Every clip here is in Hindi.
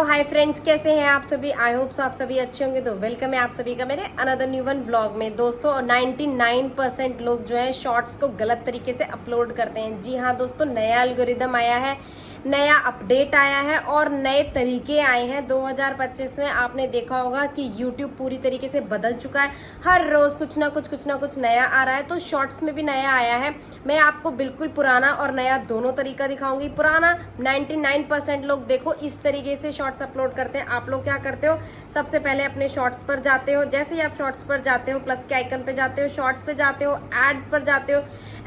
हाय फ्रेंड्स, कैसे हैं आप सभी। आई होप आप सभी अच्छे होंगे। तो वेलकम है आप सभी का मेरे अनदर न्यू वन व्लॉग में। दोस्तों 99% लोग जो है शॉर्ट्स को गलत तरीके से अपलोड करते हैं। जी हाँ दोस्तों, नया एल्गोरिदम आया है, नया अपडेट आया है और नए तरीके आए हैं 2025 में। आपने देखा होगा कि YouTube पूरी तरीके से बदल चुका है। हर रोज कुछ ना कुछ नया आ रहा है। तो शॉर्ट्स में भी नया आया है। मैं आपको बिल्कुल पुराना और नया दोनों तरीका दिखाऊंगी। पुराना 99% लोग देखो इस तरीके से शॉर्ट्स अपलोड करते हैं। आप लोग क्या करते हो, सबसे पहले अपने शॉर्ट्स पर जाते हो। जैसे ही आप शॉर्ट्स पर जाते हो, प्लस के आइकन पे जाते हो, शॉर्ट्स पे जाते हो, एड्स पर जाते हो।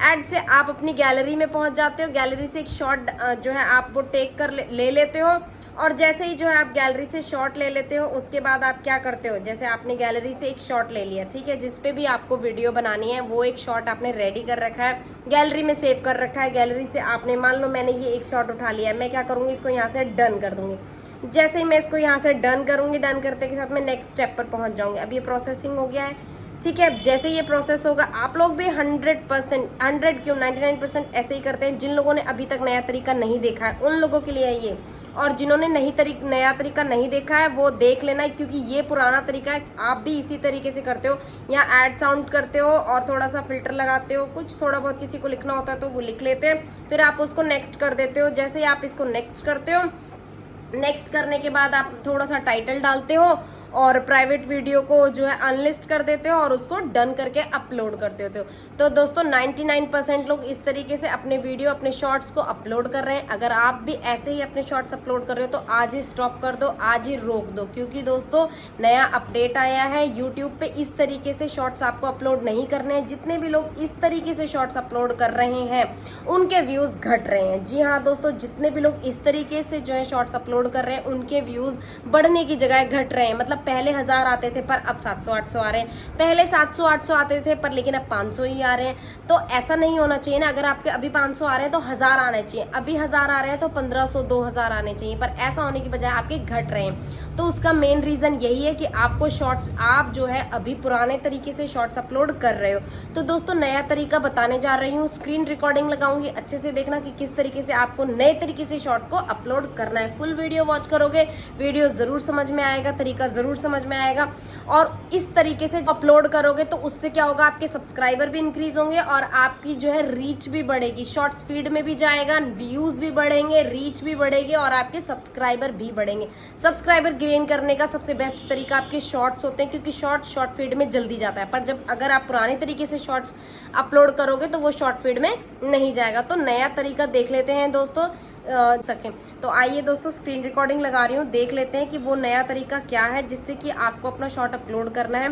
एड से आप अपनी गैलरी में पहुंच जाते हो। गैलरी से एक शॉर्ट जो है आप वो टेक कर ले लेते हो। और जैसे ही जो है आप गैलरी से शॉर्ट ले लेते हो, उसके बाद आप क्या करते हो, जैसे आपने गैलरी से एक शॉर्ट ले लिया, ठीक है, जिसपे भी आपको वीडियो बनानी है वो एक शॉर्ट आपने रेडी कर रखा है, गैलरी में सेव कर रखा है। गैलरी से आपने, मान लो मैंने ये एक शॉर्ट उठा लिया है, मैं क्या करूंगी, इसको यहाँ से डन कर दूंगी। जैसे ही मैं इसको यहाँ से डन करूंगी, डन करते के साथ मैं नेक्स्ट स्टेप पर पहुंच जाऊंगी। अब ये प्रोसेसिंग हो गया है, ठीक है। जैसे ये प्रोसेस होगा, आप लोग भी 100%, 100 क्यों 99% ऐसे ही करते हैं। जिन लोगों ने अभी तक नया तरीका नहीं देखा है उन लोगों के लिए है ये, और जिन्होंने नया तरीका नहीं देखा है वो देख लेना है, क्योंकि ये पुराना तरीका है। आप भी इसी तरीके से करते हो, या एड साउंड करते हो और थोड़ा सा फिल्टर लगाते हो, कुछ थोड़ा बहुत किसी को लिखना होता है तो वो लिख लेते हैं, फिर आप उसको नेक्स्ट कर देते हो। जैसे ही आप इसको नेक्स्ट करते हो, नेक्स्ट करने के बाद आप थोड़ा सा टाइटल डालते हो और प्राइवेट वीडियो को जो है अनलिस्ट कर देते हो और उसको डन करके अपलोड कर देते हो। तो दोस्तों 99% लोग इस तरीके से अपने वीडियो, अपने शॉर्ट्स को अपलोड कर रहे हैं। अगर आप भी ऐसे ही अपने शॉर्ट्स अपलोड कर रहे हो तो आज ही स्टॉप कर दो, आज ही रोक दो, क्योंकि दोस्तों नया अपडेट आया है। यूट्यूब पे इस तरीके से शॉर्ट्स आपको अपलोड नहीं करने हैं। जितने भी लोग इस तरीके से शॉर्ट्स अपलोड कर रहे हैं उनके व्यूज घट रहे हैं। जी हाँ दोस्तों, जितने भी लोग इस तरीके से जो है शॉर्ट्स अपलोड कर रहे हैं उनके व्यूज बढ़ने की जगह घट रहे हैं। मतलब पहले 1000 आते थे पर अब 700-800 आ रहे हैं। पहले 700-800 आते थे पर लेकिन अब 500 ही आ रहे हैं। तो ऐसा नहीं होना चाहिए ना। अगर आपके अभी 500 आ रहे हैं तो 1000 आने चाहिए, अभी 1000 आ रहे हैं तो 1500-2000 आने चाहिए, पर ऐसा होने की बजाय आपके घट रहे हैं। तो उसका मेन रीजन यही है कि आपको शॉर्ट्स, आप जो है अभी पुराने तरीके से शॉर्ट्स अपलोड कर रहे हो। तो दोस्तों नया तरीका बताने जा रही हूँ, स्क्रीन रिकॉर्डिंग लगाऊंगी, अच्छे से देखना कि किस तरीके से आपको नए तरीके से शॉर्ट को अपलोड करना है। फुल वीडियो वॉच करोगे, वीडियो जरूर समझ में आएगा, तरीका जरूर समझ में आएगा। और इस तरीके से अपलोड करोगे तो उससे क्या होगा, आपके सब्सक्राइबर भी इंक्रीज होंगे और आपकी जो है रीच भी बढ़ेगी। शॉर्ट्स फीड में भी जाएगा, व्यूज भी बढ़ेंगे, रीच भी बढ़ेगी और आपके सब्सक्राइबर भी बढ़ेंगे। सब्सक्राइबर गेन करने का सबसे बेस्ट तरीका आपके शॉर्ट्स होते हैं, क्योंकि शॉर्ट फीड में जल्दी जाता है। पर जब अगर आप पुराने तरीके से शॉर्ट्स अपलोड करोगे तो वो शॉर्ट फीड में नहीं जाएगा। तो नया तरीका देख लेते हैं दोस्तों सकें। तो आइए दोस्तों, स्क्रीन रिकॉर्डिंग लगा रही हूँ, देख लेते हैं कि वो नया तरीका क्या है जिससे कि आपको अपना शॉर्ट अपलोड करना है।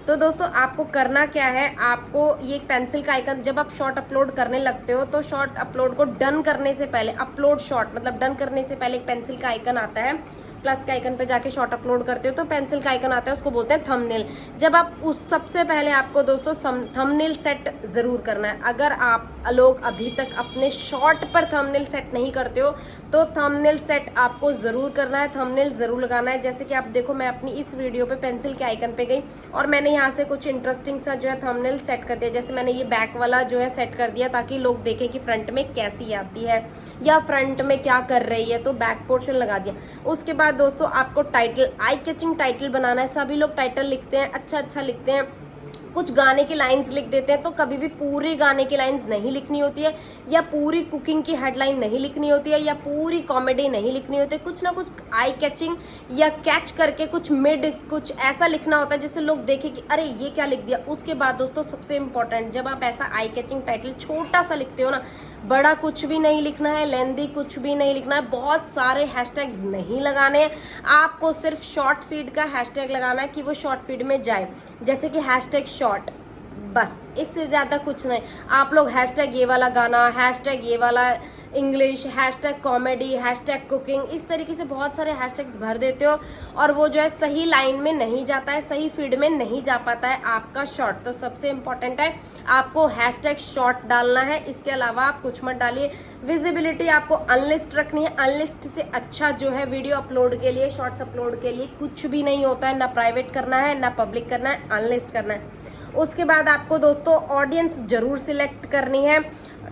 तो दोस्तों आपको करना क्या है, आपको ये एक पेंसिल का आइकन, जब आप शॉर्ट अपलोड करने लगते हो तो शॉर्ट अपलोड को डन करने से पहले, अपलोड शॉर्ट मतलब डन करने से पहले एक पेंसिल का आइकन आता है। प्लस के आइकन पे जाके शॉर्ट अपलोड करते हो तो पेंसिल का आइकन आता है, उसको बोलते हैं थंबनेल। जब आप उस, सबसे पहले आपको दोस्तों थंबनेल सेट जरूर करना है। अगर आप लोग अभी तक अपने शॉर्ट पर थंबनेल सेट नहीं करते हो तो थंबनेल सेट आपको जरूर करना है, थंबनेल जरूर लगाना है। जैसे कि आप देखो, मैं अपनी इस वीडियो पे पेंसिल के आइकन पे गई और मैंने यहाँ से कुछ इंटरेस्टिंग सा जो है थंबनेल सेट कर दिया। जैसे मैंने ये बैक वाला जो है सेट कर दिया ताकि लोग देखें कि फ्रंट में कैसी आती है या फ्रंट में क्या कर रही है, तो बैक पोर्शन लगा दिया। उसके बाद दोस्तों आपको टाइटल, आई कैचिंग टाइटल बनाना है। सभी लोग टाइटल लिखते हैं, अच्छा लिखते हैं, कुछ गाने की लाइंस लिख देते हैं। तो कभी भी पूरी गाने की लाइंस नहीं लिखनी होती है, या पूरी कुकिंग की हेडलाइन नहीं लिखनी होती है, या पूरी कॉमेडी नहीं लिखनी होती है। कुछ ना कुछ आई कैचिंग या कैच करके कुछ मिड, कुछ ऐसा लिखना होता है जिससे लोग देखें कि अरे ये क्या लिख दिया। उसके बाद दोस्तों सबसे इंपॉर्टेंट, जब आप ऐसा आई कैचिंग टाइटल छोटा सा लिखते हो ना, बड़ा कुछ भी नहीं लिखना है, लेंदी कुछ भी नहीं लिखना है, बहुत सारे हैशटैग्स नहीं लगाने हैं। आपको सिर्फ शॉर्ट फीड का हैशटैग लगाना है कि वो शॉर्ट फीड में जाए, जैसे कि हैशटैग शॉर्ट, बस इससे ज्यादा कुछ नहीं। आप लोग हैशटैग ये वाला गाना, हैशटैग ये वाला English, hashtag comedy, hashtag cooking, इस तरीके से बहुत सारे हैशटैग्स भर देते हो और वो जो है सही लाइन में नहीं जाता है, सही फीड में नहीं जा पाता है आपका शॉर्ट। तो सबसे इम्पोर्टेंट है आपको हैशटैग शॉर्ट डालना है। इसके अलावा आप कुछ मत डालिए। विजिबिलिटी आपको अनलिस्ट रखनी है। अनलिस्ट से अच्छा जो है वीडियो अपलोड के लिए, शॉर्ट्स अपलोड के लिए कुछ भी नहीं होता है। ना प्राइवेट करना है, ना पब्लिक करना है, अनलिस्ट करना है। उसके बाद आपको दोस्तों ऑडियंस जरूर सिलेक्ट करनी है।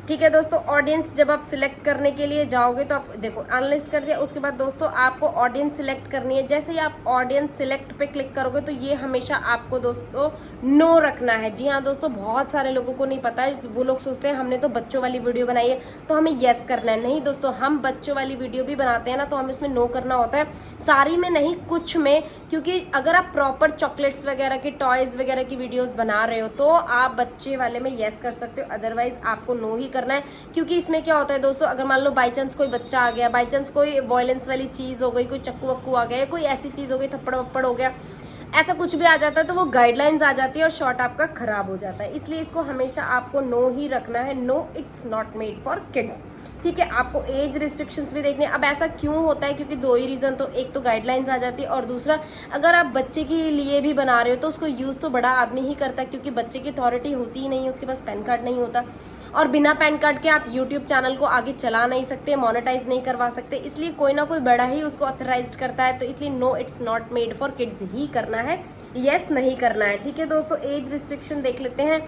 ठीक है दोस्तों, ऑडियंस जब आप सिलेक्ट करने के लिए जाओगे तो आप देखो अनलिस्ट कर दिया, उसके बाद दोस्तों आपको ऑडियंस सिलेक्ट करनी है। जैसे ही आप ऑडियंस सिलेक्ट पे क्लिक करोगे तो ये हमेशा आपको दोस्तों नो रखना है। जी हाँ दोस्तों, बहुत सारे लोगों को नहीं पता है, वो लोग सोचते हैं हमने तो बच्चों वाली वीडियो बनाई है तो हमें यस करना है। नहीं दोस्तों, हम बच्चों वाली वीडियो भी बनाते हैं ना, तो हमें उसमें नो करना होता है, सारी में नहीं कुछ में। क्योंकि अगर आप प्रॉपर चॉकलेट्स वगैरह की, टॉयज वगैरह की वीडियोस बना रहे हो तो आप बच्चे वाले में यस कर सकते हो, अदरवाइज आपको नो ही करना है। क्योंकि इसमें क्या होता है दोस्तों, अगर मान लो बाई चांस कोई बच्चा आ गया, बाई चांस कोई वायलेंस वाली चीज हो गई, कोई चक्कू वक्कू आ गया, कोई ऐसी चीज हो गई, थप्पड़ वप्पड़ हो गया, ऐसा कुछ भी आ जाता है तो वो गाइडलाइंस आ जाती है और शॉर्ट आपका खराब हो जाता है। इसलिए इसको हमेशा आपको नो ही रखना है, no it's not made for kids. ठीक है, आपको एज रिस्ट्रिक्शंस भी देखने। अब ऐसा क्यों होता है, क्योंकि दो ही रीजन, तो एक तो गाइडलाइंस आ जाती है और दूसरा अगर आप बच्चे के लिए भी बना रहे हो तो उसको यूज तो बड़ा आदमी ही करता है, क्योंकि बच्चे की अथॉरिटी होती ही नहीं है, उसके पास पैन कार्ड नहीं होता, और बिना पैन कार्ड के आप यूट्यूब चैनल को आगे चला नहीं सकते, मोनेटाइज नहीं करवा सकते। इसलिए कोई ना कोई बड़ा ही उसको ऑथराइज करता है। तो इसलिए no it's not made for kids ही करना है, यस नहीं करना है। ठीक है दोस्तों, एज रिस्ट्रिक्शन देख लेते हैं।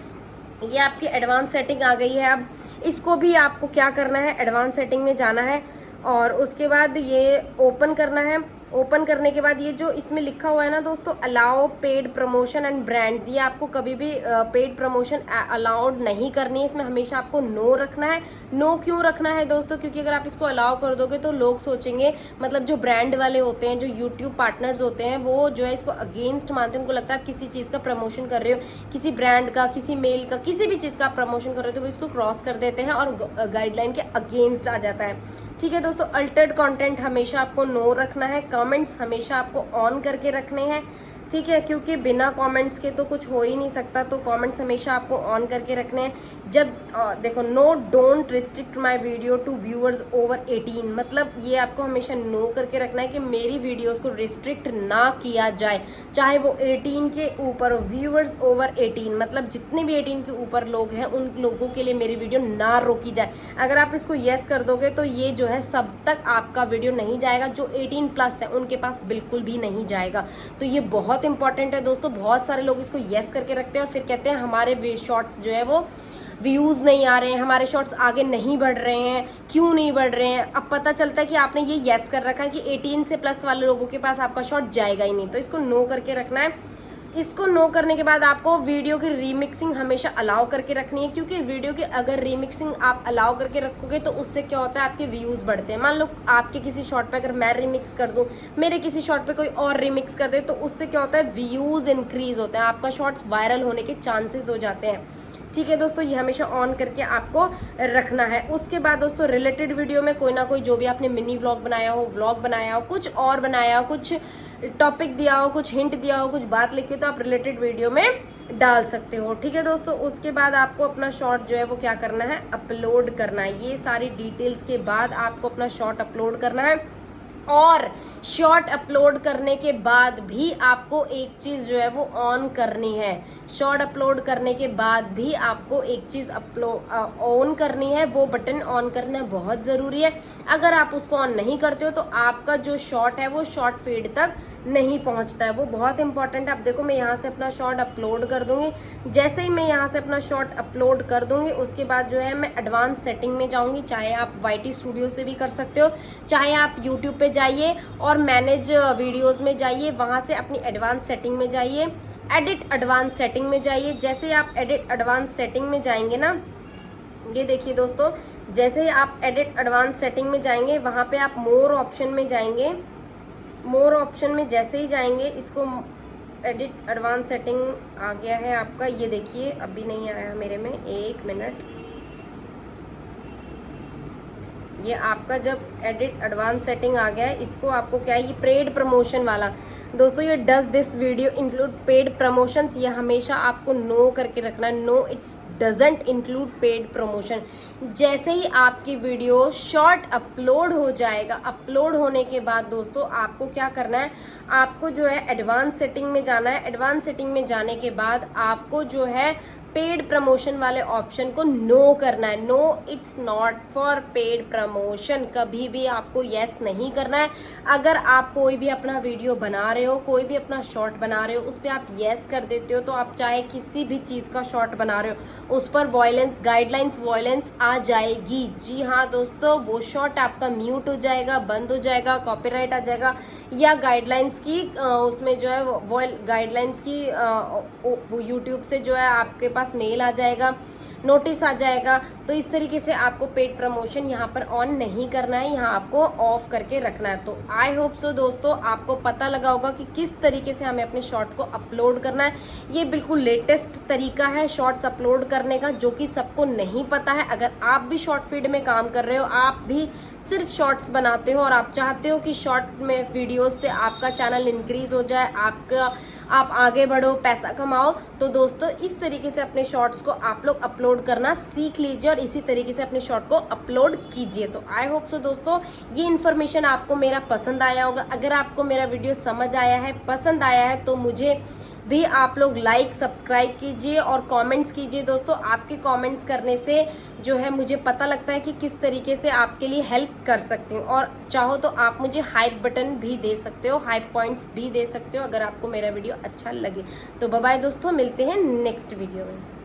ये आपकी एडवांस सेटिंग आ गई है। अब इसको भी आपको क्या करना है, एडवांस सेटिंग में जाना है और उसके बाद ये ओपन करना है। ओपन करने के बाद ये जो इसमें लिखा हुआ है ना दोस्तों, allow paid promotion and brands, ये आपको कभी भी पेड प्रमोशन अलाउड नहीं करनी है, इसमें हमेशा आपको नो रखना है। नो क्यों रखना है दोस्तों, क्योंकि अगर आप इसको अलाउ कर दोगे तो लोग सोचेंगे, मतलब जो ब्रांड वाले होते हैं, जो यूट्यूब पार्टनर्स होते हैं, वो जो है इसको अगेंस्ट मानते हैं। उनको लगता है आप किसी चीज का प्रमोशन कर रहे हो, किसी ब्रांड का, किसी मेल का, किसी भी चीज का आप प्रमोशन कर रहे हो, तो वो इसको क्रॉस कर देते हैं और गाइडलाइन के अगेंस्ट आ जाता है। ठीक है दोस्तों, अल्टर्ड कंटेंट हमेशा आपको नो रखना है, कमेंट्स हमेशा आपको ऑन करके रखने हैं। ठीक है, क्योंकि बिना कमेंट्स के तो कुछ हो ही नहीं सकता, तो कमेंट्स हमेशा आपको ऑन करके रखने हैं। जब देखो, no don't restrict my video to viewers over 18, मतलब ये आपको हमेशा नो करके रखना है कि मेरी वीडियोस को रिस्ट्रिक्ट ना किया जाए, चाहे वो 18 के ऊपर हो। व्यूअर्स ओवर 18 मतलब जितने भी 18 के ऊपर लोग हैं उन लोगों के लिए मेरी वीडियो ना रोकी जाए। अगर आप इसको यस कर दोगे तो ये जो है सब तक आपका वीडियो नहीं जाएगा, जो 18 प्लस है उनके पास बिल्कुल भी नहीं जाएगा। तो ये बहुत इंपॉर्टेंट है दोस्तों। बहुत सारे लोग इसको यस करके रखते हैं और फिर कहते हैं हमारे शॉर्ट्स जो है वो व्यूज नहीं आ रहे हैं, हमारे शॉर्ट्स आगे नहीं बढ़ रहे हैं। क्यों नहीं बढ़ रहे हैं? अब पता चलता है कि आपने ये यस कर रखा है कि 18 से प्लस वाले लोगों के पास आपका शॉर्ट जाएगा ही नहीं, तो इसको नो करके रखना है। इसको नो करने के बाद आपको वीडियो की रीमिक्सिंग हमेशा अलाउ करके रखनी है, क्योंकि वीडियो की अगर रीमिक्सिंग आप अलाउ करके रखोगे तो उससे क्या होता है, आपके व्यूज बढ़ते हैं। मान लो आपके किसी शॉर्ट पे अगर मैं रिमिक्स कर दूं, मेरे किसी शॉर्ट पे कोई और रिमिक्स कर दे, तो उससे क्या होता है, व्यूज इंक्रीज होते हैं, आपका शॉर्ट्स वायरल होने के चांसेस हो जाते हैं। ठीक है दोस्तों, ये हमेशा ऑन करके आपको रखना है। उसके बाद दोस्तों रिलेटेड वीडियो में कोई ना कोई, जो भी आपने मिनी व्लॉग बनाया हो, व्लॉग बनाया हो, कुछ और बनाया हो, कुछ टॉपिक दिया हो, कुछ हिंट दिया हो, कुछ बात लिखी हो, तो आप रिलेटेड वीडियो में डाल सकते हो। ठीक है दोस्तों, उसके बाद आपको अपना शॉर्ट जो है वो क्या करना है, अपलोड करना है। ये सारी डिटेल्स के बाद आपको अपना शॉर्ट अपलोड करना है। और शॉर्ट अपलोड करने के बाद भी आपको एक चीज जो है वो ऑन करनी है। शॉर्ट अपलोड करने के बाद भी आपको एक चीज ऑन करनी है, वो बटन ऑन करना बहुत जरूरी है। अगर आप उसको ऑन नहीं करते हो तो आपका जो शॉर्ट है वो शॉर्ट फीड तक नहीं पहुंचता है, वो बहुत इंपॉर्टेंट है। अब देखो, मैं यहाँ से अपना शॉर्ट अपलोड कर दूंगी। जैसे ही मैं यहाँ से अपना शॉर्ट अपलोड कर दूंगी, उसके बाद जो है मैं एडवांस सेटिंग में जाऊंगी। चाहे आप YT स्टूडियो से भी कर सकते हो, चाहे आप यूट्यूब पे जाइए और मैनेज वीडियोज में जाइए, वहां से अपनी एडवांस सेटिंग में जाइए, एडिट एडवांस सेटिंग में जाइए। जैसे ही आप एडिट एडवांस सेटिंग में जाएंगे ना, ये देखिए दोस्तों, जैसे ही आप एडिट एडवांस सेटिंग में जाएंगे, वहां पे आप मोर ऑप्शन में जाएंगे। मोर ऑप्शन में जैसे ही जाएंगे, इसको एडिट एडवांस सेटिंग आ गया है आपका, ये देखिए अभी नहीं आया मेरे में, 1 मिनट। ये आपका जब एडिट एडवांस सेटिंग आ गया है, इसको आपको क्या है, ये पेड प्रमोशन वाला दोस्तों, ये does this video include paid promotions, ये हमेशा आपको नो करके रखना है। No it's doesn't include paid promotion. जैसे ही आपकी वीडियो शॉर्ट अपलोड हो जाएगा, अपलोड होने के बाद दोस्तों आपको क्या करना है, आपको जो है एडवांस सेटिंग में जाना है। एडवांस सेटिंग में जाने के बाद आपको जो है पेड प्रमोशन वाले ऑप्शन को नो करना है। No, it's not for paid promotion. कभी भी आपको यस नहीं करना है। अगर आप कोई भी अपना वीडियो बना रहे हो, कोई भी अपना शॉर्ट बना रहे हो, उस पर आप यस कर देते हो, तो आप चाहे किसी भी चीज का शॉर्ट बना रहे हो, उस पर वॉयलेंस गाइडलाइंस वॉयलेंस आ जाएगी। जी हाँ दोस्तों, वो शॉर्ट आपका म्यूट हो जाएगा, बंद हो जाएगा, कॉपीराइट आ जाएगा, या गाइडलाइंस की उसमें जो है वो गाइडलाइंस की वो यूट्यूब से जो है आपके पास मेल आ जाएगा, नोटिस आ जाएगा। तो इस तरीके से आपको पेड प्रमोशन यहाँ पर ऑन नहीं करना है, यहाँ आपको ऑफ करके रखना है। तो आई होप सो दोस्तों आपको पता लगा होगा कि किस तरीके से हमें अपने शॉर्ट को अपलोड करना है। ये बिल्कुल लेटेस्ट तरीका है शॉर्ट्स अपलोड करने का, जो कि सबको नहीं पता है। अगर आप भी शॉर्ट फीड में काम कर रहे हो, आप भी सिर्फ शॉर्ट्स बनाते हो और आप चाहते हो कि शॉर्ट में वीडियोस से आपका चैनल इंक्रीज हो जाए, आप आगे बढ़ो, पैसा कमाओ, तो दोस्तों इस तरीके से अपने शॉर्ट्स को आप लोग अपलोड करना सीख लीजिए और इसी तरीके से अपने शॉर्ट को अपलोड कीजिए। तो आई होप सो दोस्तों ये इन्फॉर्मेशन आपको मेरा पसंद आया होगा। अगर आपको मेरा वीडियो समझ आया है, पसंद आया है, तो मुझे भी आप लोग लाइक सब्सक्राइब कीजिए और कमेंट्स कीजिए। दोस्तों आपके कमेंट्स करने से जो है मुझे पता लगता है कि किस तरीके से आपके लिए हेल्प कर सकती हूँ, और चाहो तो आप मुझे हाइप बटन भी दे सकते हो, हाइप पॉइंट्स भी दे सकते हो अगर आपको मेरा वीडियो अच्छा लगे। तो बाय बाय दोस्तों, मिलते हैं नेक्स्ट वीडियो में।